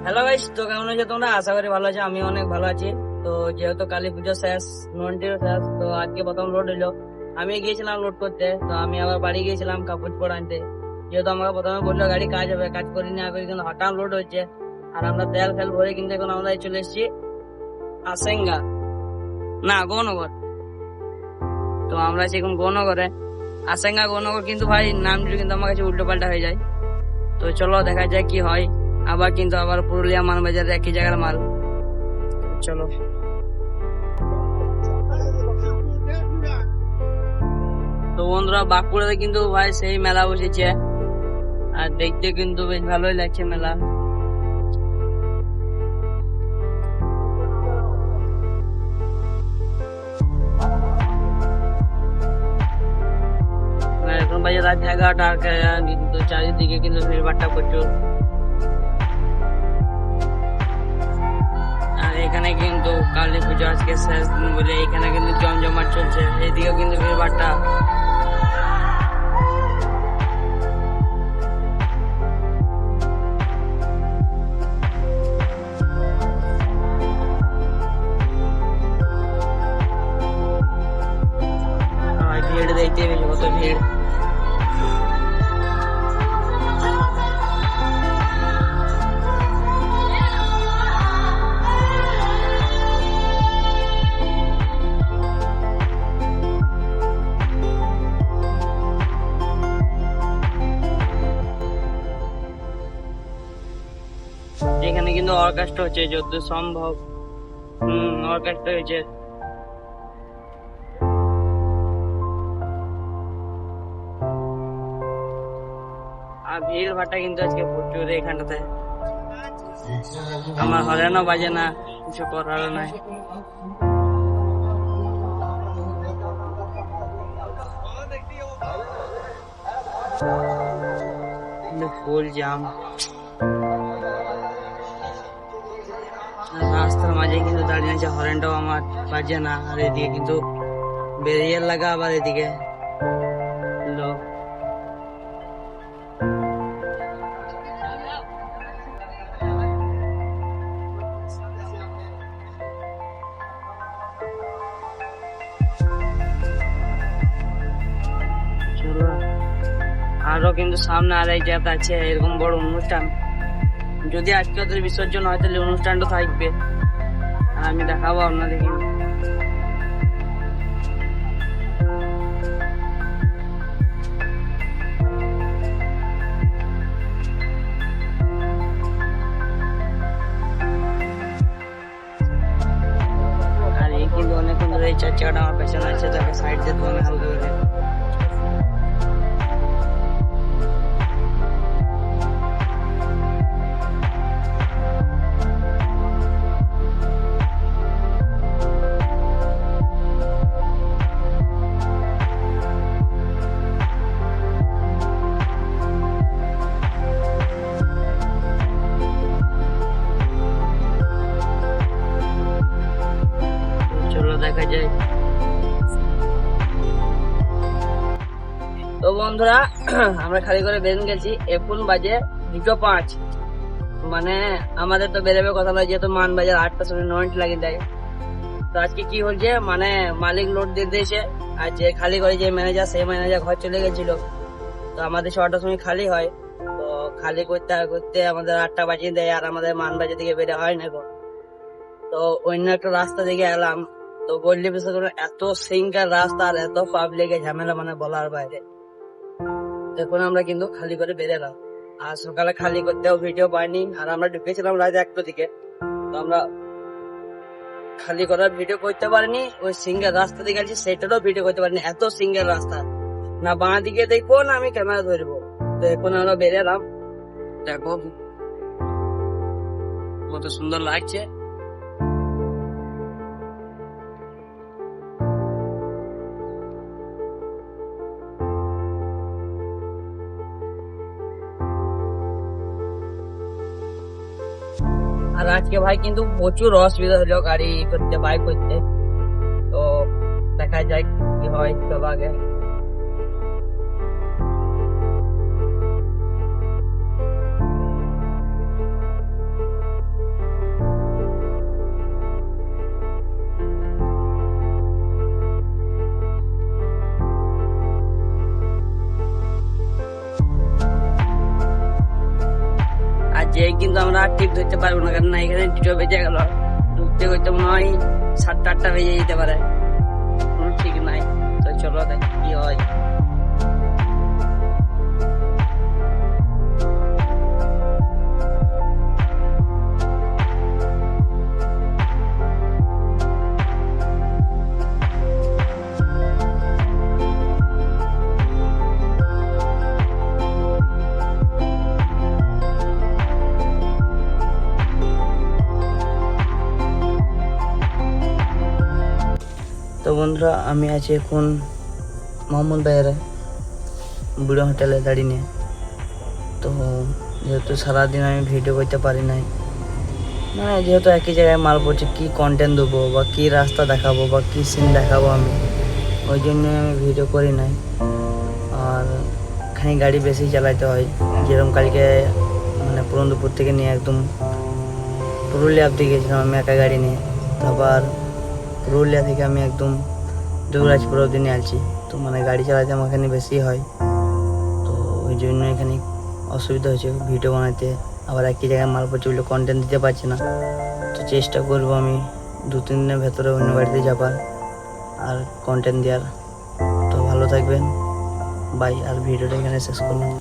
Hello guys, তো কেমন আছো তোমরা? আশা করি ভালো আছো। আমি অনেক ভালো আছি। তো যেহেতু কালী পুজো শেষ, নন্টিও শেষ, তো আজকে প্রথম লোড হইলো। আমি গিয়েছিলাম লোড করতে, তো আমি আবার বাড়ি গিয়েছিলাম কাপড় চোপড় আনতে। যেহেতু আমাকে প্রথমে বললো গাড়ি কাজ হবে, কাজ করিনি আগে, কিন্তু হঠাৎ লোড হচ্ছে। আর আমরা তেল ফেল ভরে কিন্তু এখন আমরা চলে এসেছি আসেঙ্গা, না গৌনগর। তো আমরা আছি এখন গৌনগরে, আসেঙ্গা গৌনগর। কিন্তু ভাই নামগুলো কিন্তু আমার কাছে উল্টো পাল্টা হয়ে যায়। তো চলো দেখা যায় কি হয়। আবার পুরুলিয়া মানবাজারে একই জায়গার মাল। চলো। তো বন্ধুরা, বাঁকুড়াতে কিন্তু ভাই সেই মেলা বসেছে, আর দেখতে কিন্তু বেশ ভালোই লাগছে মেলা। আর এখন বাজে রাত 11টা, আর কিন্তু চারিদিকে কিন্তু ভিড়ভাট্টা প্রচুর। আর এখানে কিন্তু কালী পুজো আজকে শেষ দিন বলে এখানে কিন্তু জমজমাট চলছে, এইদিকে কিন্তু ভিড়ভাট্টা। ভিড় দেখতে পেয়েছি কত ভিড়। এখানে কিন্তু অর্কেস্ট্রা হচ্ছে যতদূর সম্ভব। অর্কেস্ট্রা হয়েছে। আর ভিড় ভাট্টা কিন্তু আজকে প্রচুর এখানটাতে। আমার হরেনও বাজে না, কিছু করারও নাই। ফুল জাম, রাস্তার মাঝে কিন্তু দাঁড়িয়ে আছে, হরেনটাও আমার বাজে না। আর এদিকে কিন্তু ব্যারিয়ার লাগা, আবার এদিকে লোক। চলো, আরো কিন্তু সামনে আর এক জায়গা আছে এরকম বড় অনুষ্ঠান। যদি আজকে ওদের বিসর্জন হয় তাহলে অনুষ্ঠানটা থাকবে, আর আমি দেখাবো আপনাদেরকে। আর এই কিন্তু অনেকক্ষণ ধরে এই 4 চাকাটা আমার পেছনে আছে, তাকে সাইড দিয়ে দেবো আমি হালকা করে। চলো দেখা যায়। তো বন্ধুরা, আমরা খালি করে বেরিয়ে গেছি। এখন বাজে 2:05। মানে আমাদের তো বেরোবে কথা নয়, যেহেতু মানবাজার 8টার সময় 9 লাগিয়ে দেয়। তো আজকে কি হচ্ছে, মানে মালিক লোড দিয়ে দিয়েছে, আর যে খালি করে যে ম্যানেজার, সেই ম্যানেজার ঘর চলে গেছিল। তো আমাদের 6টার সময় খালি হয়। তো খালি করতে করতে আমাদের 8টা বাজিয়ে দেয়, আর আমাদের মানবাজার দিকে বেরো হয় না এখন। তো অন্য একটা রাস্তা দিকে এলাম। তো বললি বিশেষ করে এত সিঙ্গার রাস্তা আর এত পাবলিকের ঝামেলা, মানে বলার বাইরে। দেখুন আমরা কিন্তু খালি করে বেরোলাম, আর সকালে খালি করতেও ভিডিও পাইনি। আর আমরা ঢুকেছিলাম রাত 1টার দিকে, তো আমরা খালি করার ভিডিও করতে পারিনি। ওই সিঙ্গেল রাস্তা দিকে গেছি, সেটারও ভিডিও করতে পারিনি। এত সিঙ্গেল রাস্তা, না বাঁ দিকে দেখবো না আমি ক্যামেরা ধরবো। তো এখন আমরা বেরোলাম, দেখো কত সুন্দর লাগছে। আর আজকে ভাই কিন্তু প্রচুর অসুবিধা হলো গাড়ি করতে, বাইক করতে। তো দেখা যায় কি হয়, চলো আগে। কিন্তু আমরা আর টিপ ধরতে পারবো না, কারণ এখানে 2টো বেজে গেল, ঢুকতে করতে মনে হয় 7টা-8টা বেজে যেতে পারে, কোনো ঠিক নাই। তো চলো দেখি কি হয়। তো বন্ধুরা, আমি আছি এখন মোহাম্মদ বাজারে বুড়ো হোটেলে দাঁড়িয়ে নিয়ে। তো যেহেতু সারাদিন আমি ভিডিও করতে পারি নাই, মানে যেহেতু একই জায়গায় মাল পড়ছে, কী কন্টেন্ট দেবো বা কী রাস্তা দেখাবো বা কী সিন দেখাবো আমি, ওই জন্য আমি ভিডিও করি নাই। আর এখানে গাড়ি বেশি চালাতে হয়, যেরকম কালকে মানে পুরন্দপুর থেকে নিয়ে একদম পুরুলিয়া অব্দি গেছিলাম আমি একা গাড়ি নিয়ে। তারপর পুরুলিয়া থেকে আমি একদম দুবরাজপুর অব্দি নিয়ে আসছি। তো মানে গাড়ি চালাতে আমার এখানে বেশি হয়, তো ওই জন্য এখানে অসুবিধা হয়েছে ভিডিও বানাতে। আবার একই জায়গায় মাল পড়ছে বলে কন্টেন্ট দিতে পারছি না। তো চেষ্টা করবো আমি 2-3 দিনের ভেতরে অন্য বাড়িতে যাবার আর কন্টেন্ট দেওয়ার। তো ভালো থাকবেন, বাই। আর ভিডিওটা এখানে শেষ করলাম।